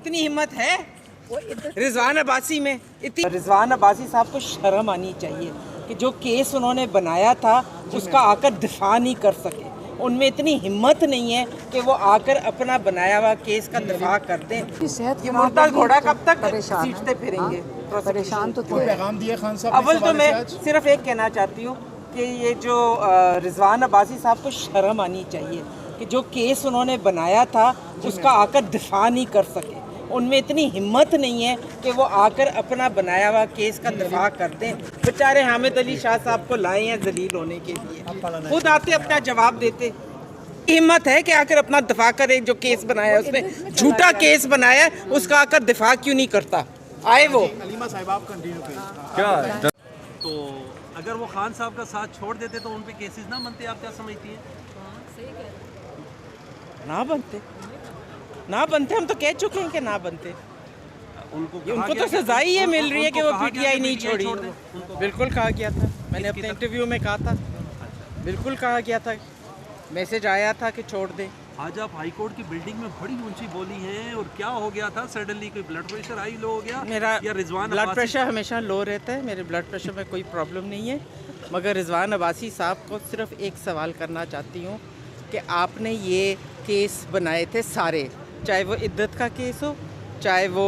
इतनी हिम्मत है रिजवान अब्बासी में? इतनी रिजवान अब्बासी साहब को शर्म आनी चाहिए कि जो केस उन्होंने बनाया था उसका आकर दिफा नहीं कर सके। उनमें इतनी हिम्मत नहीं है कि वो आकर अपना बनाया हुआ केस का दिफा कर दें। ये मुर्तज़ घोड़ा कब तक सीटते फिरेंगे? परेशान तो पैगाम दिए खान साहब। अव्वल तो मैं सिर्फ एक कहना चाहती हूँ कि ये जो रिजवान अब्बासी साहब को शर्म आनी चाहिए कि जो केस उन्होंने बनाया था उसका आकर दिफा नहीं कर सके। उनमें इतनी हिम्मत नहीं है कि वो आकर अपना बनाया हुआ केस का दिफा कर दें। बेचारे हामिद अली शाह साहब को लाए हैं जलील होने के लिए, खुद आते अपना जवाब देते। हिम्मत है कि आकर अपना दिफा करे। जो केस बनाया है उसने झूठा केस बनाया है, उसका आकर दिफा क्यों नहीं करता? आए वो अलीमा साहिब आप कंटिन्यू करिए। क्या तो अगर वो खान साहब का साथ छोड़ देते तो उन पे केसेस ना बनते? आप क्या समझती हैं? ना बनते हम तो कह चुके हैं कि ना बनते। उनको तो सजा ही ये मिल रही है कि वो पीटीआई नहीं छोड़ी। बिल्कुल कहा गया था, मैंने अपने इंटरव्यू में कहा था, बिल्कुल कहा गया था, मैसेज आया था कि छोड़ दे। आज आप हाई कोर्ट की बिल्डिंग में बड़ी ऊंची बोली हैं और क्या हो गया था? सडनली कोई ब्लड प्रेशर हाई लो हो गया? मेरा या रिजवान ब्लड प्रेशर हमेशा लो रहता है, मेरे ब्लड प्रेशर में कोई प्रॉब्लम नहीं है। मगर रिजवान अब्बासी साहब को सिर्फ एक सवाल करना चाहती हूँ कि आपने ये केस बनाए थे सारे, चाहे वो इद्दत का केस हो, चाहे वो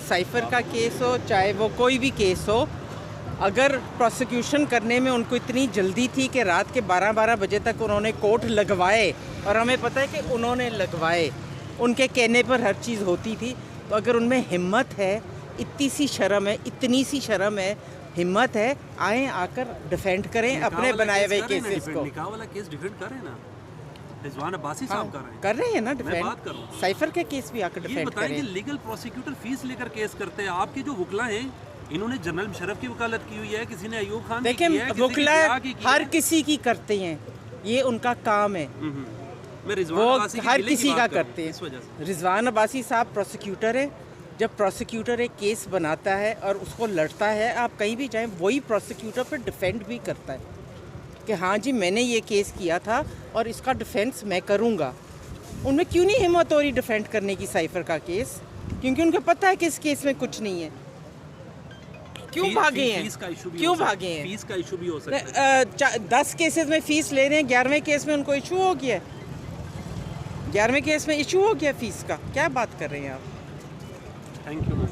साइफ़र का केस हो, चाहे वो कोई भी केस हो, अगर प्रोसिक्यूशन करने में उनको इतनी जल्दी थी कि रात के 12-12 बजे तक उन्होंने कोर्ट लगवाए, और हमें पता है कि उन्होंने लगवाए, उनके कहने पर हर चीज़ होती थी, तो अगर उनमें हिम्मत है, इतनी सी शर्म है, इतनी सी शर्म है, हिम्मत है, आए आकर डिफेंड करें अपने बनाए हुए केसेस को। निकाह वाला केस डिफेंड करें ना, रिजवान अब्बासी साहब कर रहे हैं ना मैं बात कर रहा हूं। साइफर के केस भी आकर ये डिफेंड बताएं करें। कि लीगल प्रोसिक्यूटर फीस लेकर केस करते हैं। आपके जो वकला हैं इन्होंने जनरल मुशर्रफ की वकालत की हुई है, किसी ने अयूब खान की की है, देखिए किसी वकला की हर किसी की करते हैं, ये उनका काम है, मैं रिजवान वो अब्बासी की हर गिले की किसी बात का कर रहा हूं, करते इस वजह से। हैं। रिजवान अब्बासी साहब प्रोसिक्यूटर है, जब प्रोसिक्यूटर एक केस बनाता है और उसको लड़ता है, आप कहीं भी जाएं वही प्रोसिक्यूटर फिर डिफेंड भी करता है कि हाँ जी मैंने ये केस किया था और इसका डिफेंस मैं करूँगा। उनमें क्यों नहीं हिम्मत हो रही डिफेंड करने की साइफर का केस? क्योंकि उनको पता है कि इस केस में कुछ नहीं है। क्यों भागे हैं? क्यों भागे हैं? फीस का इशू भी हो सकता है। 10 केसेस में फीस ले रहे हैं, 11वें केस में उनको इशू हो गया है। 11वें केस में इशू हो गया फीस का, क्या बात कर रहे हैं आप? Thank you.